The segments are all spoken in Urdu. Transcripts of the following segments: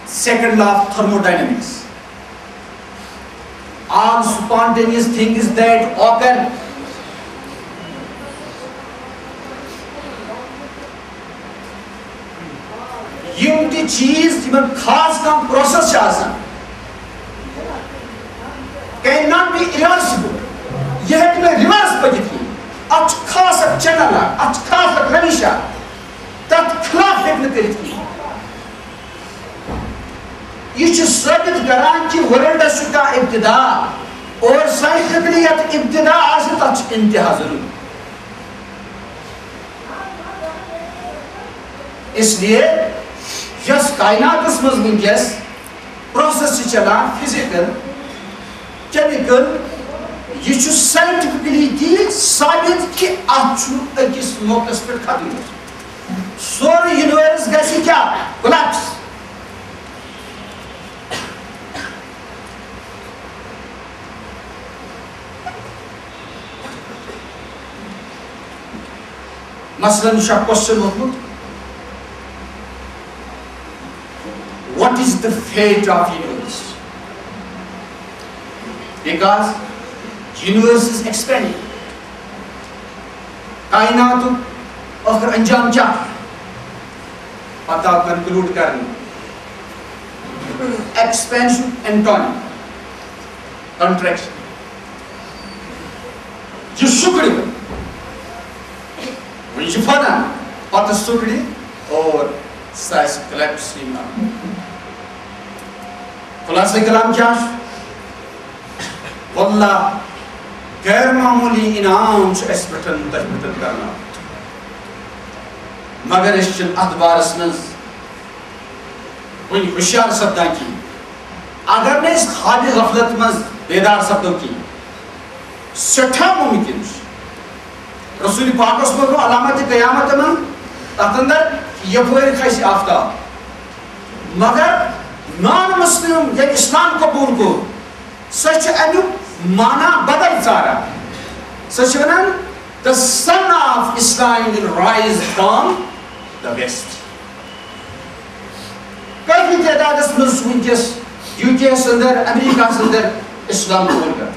second law of thermodynamics. All spontaneous things that occur M تی چیز تمن خاص کم پروسیس آسان کین ناٹ بی ریورسبل یہ ہے ریورس پکت کی ات خاص چینل ات خاص رویشہ تت خلاف ہیکن کرت کی یہ ثابت کران کہ ورلڈس کا ابتدا اور سائنٹیفکلی یت ابتدا آسہ تت انتہا ضرور. اس لیے یس کائناتس مز ونکس پروسیس چلان فزیکل کیمیکل یہ سائنٹیفکلی تی ثابت کہ ات اکس موقع پہ ختم سورے یونیورس گژھِ کیا کولیپس. مثلاً شاہ question ہوتمت what is the fate of universe? Because universe is expanding. کائنات آخر انجام کیا پتہ کنکلوڈ کرنا ایکسپینشن اینڈ ٹوننگ کنٹریکشن یہ سکڑی وہ یہ فنا پتہ سکڑی اور سائز کلیپس خلاصہ کلام کیا واللہ غیر معمولی انعام اس پٹن تجبتن کرنا مگر اس چن اتبارس مز ون ہوشیار سپدا کی اگر نے اس خالی غفلت مز بیدار سپدو کی سٹھا ممکن رسول پاک اس میں علامت قیامت من تحت اندر یپور کھیسی آفتاب مگر نان مسلم یا اسلام قبول کو سچ امیو مانا بدل سارا سچ ونان the sun of Islam will rise from the west. کئی تعداد اس ملک ونکس یو کے اندر امریکہ اندر اسلام قبول کر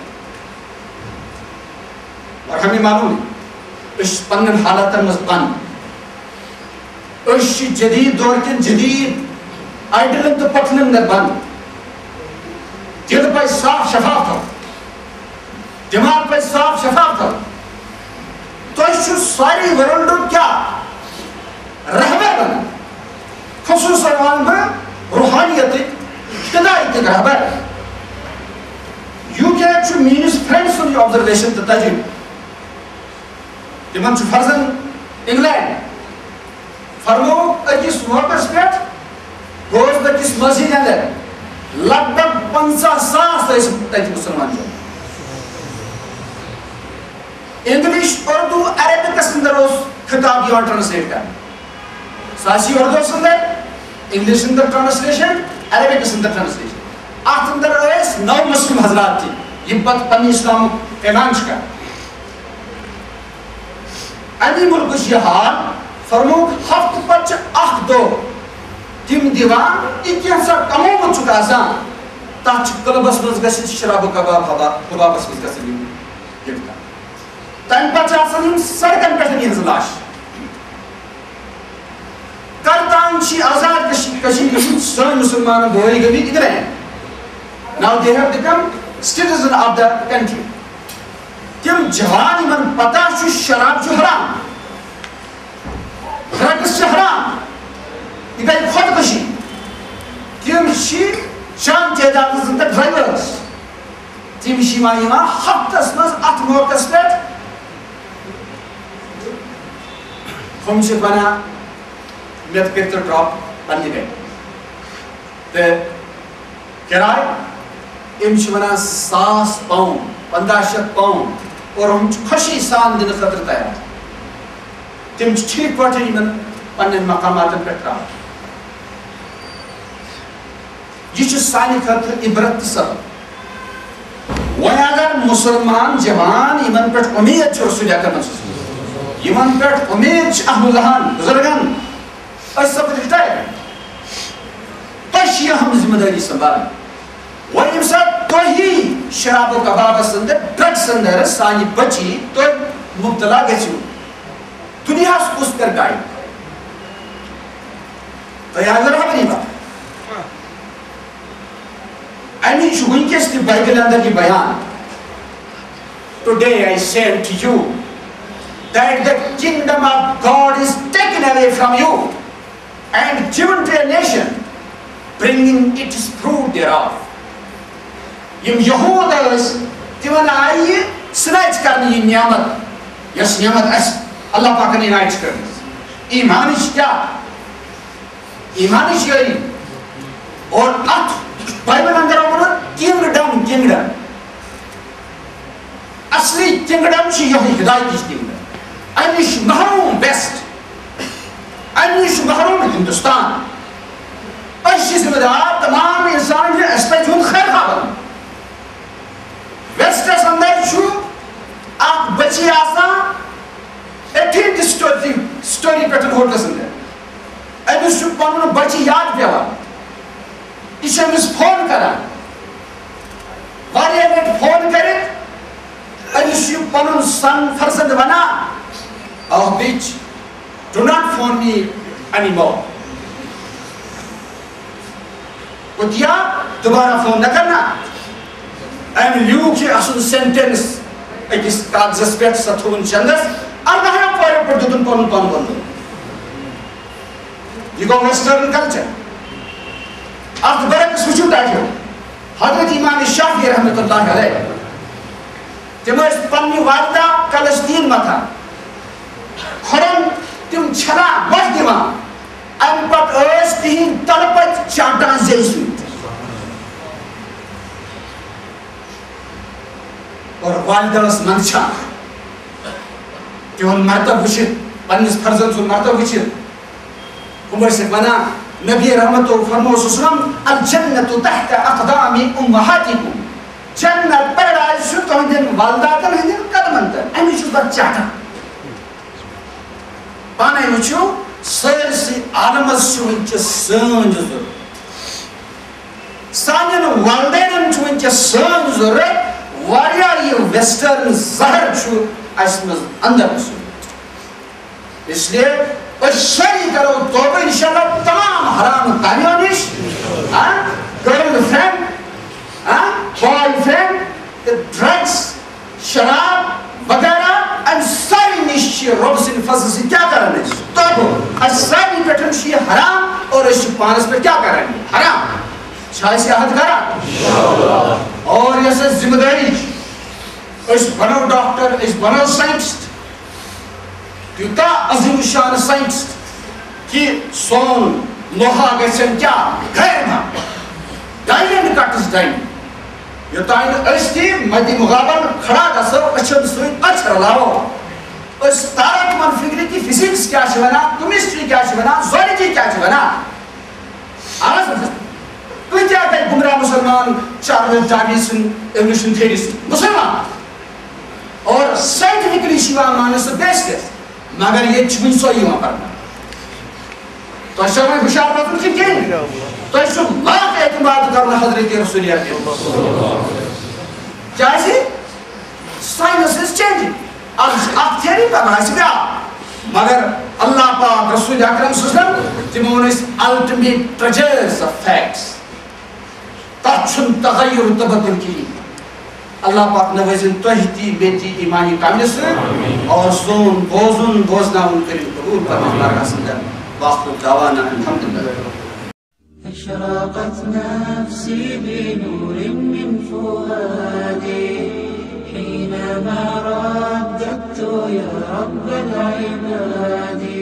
اور ہمیں معلوم ہے اس پنن حالات مزبان اس جدید دور کے جدید آئیڈلن تو پتلن در بند دل پہ صاف شفاف تھا دماغ پہ صاف شفاف تھا تو اس ساری ورلڈ کیا رہبر بنا خصوصاً روحانیت ہدایت رہبر یو کے مینس فرینڈ سن آبزرویشن تو تجربہ تمن فرزن انگلینڈ فرمو اکس موقعس پہ گوز اکس مسجد اندر لگ بھگ 50,000 تک مسلمان جو انگلش اردو عربکس اندر اس خطاب یہاں ٹرانسلیٹ کر ساسی اردو اندر انگلش اندر ٹرانسلیشن عربکس اندر ٹرانسلیشن آت اندر ایس 9 مسلم حضرات تھی یہ پت پنی اسلام اعلان کا انی ملکش یہ حال فرموک ہفت پچ اخ دو تم دیوان اکیانسا کمو چکا آسان تاچ کلبس مز گسی شراب کباب کبابس مز گسی گفتا تین پچ آسان ہم سڑکن پیٹھن یہ لاش کرتان چی آزاد کشید سن مسلمان بوئی گوی ادھر ہیں now they have become citizen of the country تم جوان من پتا چو شراب چو حرام ڈرگس چو حرام یہ گئی خود کشی تم چی شان تعداد زندہ ڈرائیورز تم چی ماں یما ہفتس مز ات موقعس پیٹ ہم چھ بنا میت کرتر ڈراپ بنی گئی تے کرائے ام چھ بنا 100 پاؤنڈ 1500 پاؤنڈ اور ہم خوشی سان دن خطر تیار تم ٹھیک پاٹھے من پنن مقامات پہ رہا یہ سانی خطر عبرت سبب وہ اگر مسلمان جوان یمن پہ امید رسول اکرم یمن پہ امید اہل الہان بزرگان اس سب ریٹائر تش تھی ہم ذمہ داری سنبھال وہ یم سات تو ہی شراب و کباب اندر ڈرگس اندر سانی بچی تو مبتلا گژھو دنیا کس کر گائی تو یاد رہا بنی بات امی ونکس تہ بائبل اندر یہ بیان today I say to you that the kingdom of God is taken away from you and given to a nation bringing its fruit thereof. Yim Yehudas timan ayi snatch karni ye niyamat yas niyamat as Allah Pak ne snatch karni iman ish kya iman ish yari aur at Bible andar amar kingdom asli kingdom chi yahi hidayat ish kingdom anish mahrum west anish mahrum Hindustan اسی ذمہ دار تمام انسان کے اسپیکٹ ہوں خیر خبر ویسٹس اندر چھو آپ بچی آسان ایٹھی سٹوری پیٹرن ہوٹلس اندر ایمی چھو پانون بچی یاد پیوا اسے ہم اس فون کرا واری ایمیٹ فون کرے ایمی چھو پانون سن فرزند بنا oh bitch do not phone me anymore کیا دوبارہ فون نہ کرنا ایم لیو کی اصل سینٹنس اکس کاغذس پہ ستون چندس اردہ پورے پر دتن پن پن بند یہ گو ویسٹرن کلچر اتھ برعکس وچھو ڈاٹو حضرت امام شافعی رحمۃ اللہ علیہ تم پنہ والدہ فلسطین متھا کھرن تم چھنا مت دِوان ام پت تہن تلپت چاٹان زی سۭتۍ اور والدس منچان تہن مرتب وچھت پنس فرزند سن مرتب وچھت ہم ونان نبی رحمت فرمو وسلم الجنت تحت اقدام امہاتکم جنت پیراج تہندین والداتن ہندین قدمن تل امی چھس بہ چاٹان پانے وچھو سرسی عالمس ونکس سن ضرورت سان والدین ونکس سن ضرورت واریاہ یہ ویسٹرن زہر اس مز اندر اس لیے ساری کرو توبہ انشاءاللہ تمام حرام کامیوں نش girl friend boy friend drugs شراب وغیرہ ان ساری نش رب سن فضل سے کیا کرنے توبہ اس ساری پیٹرن چھ حرام اور اس پانس پہ کیا کرنے حرام چھائی سے عہد کرا اور یہ سے ذمہ داری اس بنو ڈاکٹر اس بنو سائنٹسٹ تیوتا عظیم شان سائنٹسٹ کہ سون لوہا گژھن کیا غیر ما ڈائنڈ کٹس ڈائنڈ یوتان اس تھی مدی مقابل کھڑا گژھو اچھن سوئی اچھ رلاو اس تارک من فکری کی فزکس کیا چھ ونان کیمسٹری کیا چھ ونان زوالوجی کیا چھ ونان آواز کوئی کیا کہ گمراہ مسلمان چارلز ڈاروین ایوولوشن تھیوری مسلمان اور سائنٹیفکلی شیوا مانس بیسڈ مگر یہ چھوئی سوئی وہاں پر تو اشار میں خوشار بات ان کی کہیں تو اشار لاکھ اعتماد کرنا حضرت رسول اللہ کیا ایسی سائنس is changing آپ تھیری پر بھائی بیا مگر اللہ پاک رسول اکرم صلی اللہ علیہ وسلم تمون اس ultimate treasures of facts تاچھن تغیر تبدل کی اللہ پاک نوازن توہتی بیتی ایمانی کامل سے اور سون بوزن بوزنا ان کریم قبول پر حسندر واخر دعوانا الحمدللہ اشرقت نفسي بنور من فؤادي حينما رددت يا رب العباد